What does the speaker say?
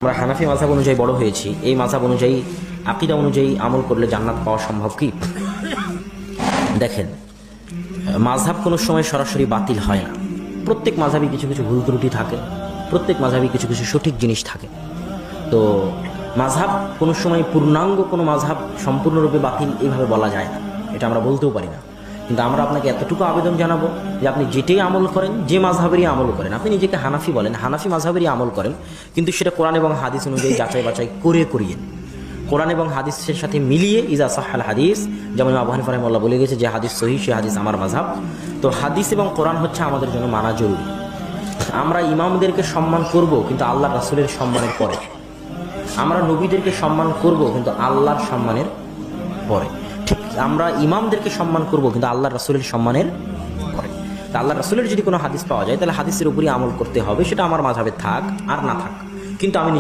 আমরা হানাফি মাযহাব অনুযায়ী বড় হয়েছি। এই মাযহাব অনুযায়ী, আকীদা অনুযায়ী আমল করলে জান্নাত পাওয়া সম্ভব কি? দেখেন, মাযহাব কোনো সময় সরাসরি বাতিল হয় না। প্রত্যেক মাযহাবই কিছু কিছু ভুল ত্রুটি থাকে, প্রত্যেক মাযহাবই কিছু কিছু সঠিক জিনিস থাকে। তো মাযহাব কোনো সময় পূর্ণাঙ্গ কোনো মাযহাব সম্পূর্ণরূপে বাতিল এইভাবে বলা যায় না, এটা আমরা বলতেও পারি না। কিন্তু আমরা আপনাকে এতটুকু আবেদন জানাবো যে আপনি যেটাই আমল করেন, যে মাযহাবেরই আমল করেন, আপনি নিজেকে হানাফি বলেন, হানাফি মাযহাবেরই আমল করেন, কিন্তু সেটা কোরআন এবং হাদিস অনুযায়ী যাচাই বাছাই করে করিয়েন। কোরআন এবং হাদিসের সাথে মিলিয়ে, ইজা সাহাল হাদিস, যেমন আবু হানিফা রাহিমাহুল্লাহ বলে গেছে যে হাদিস সহিহ, সে হাদিস আমার মাযহাব। তো হাদিস এবং কোরআন হচ্ছে আমাদের জন্য মানা জরুরি। আমরা ইমামদেরকে সম্মান করব, কিন্তু আল্লাহ রাসূলের সম্মানের পরে। আমরা নবীদেরকে সম্মান করব, কিন্তু আল্লাহর সম্মানের পরে। ঠিক আমরা ইমামদেরকে সম্মান করব, কিন্তু আল্লাহ রাসূলের সম্মানের পরে। তা আল্লাহ রাসূলের যদি কোনো হাদিস পাওয়া যায়, তাহলে হাদিসের উপরই আমল করতে হবে, সেটা আমার মাযহাবে থাক আর না থাক। কিন্তু আমি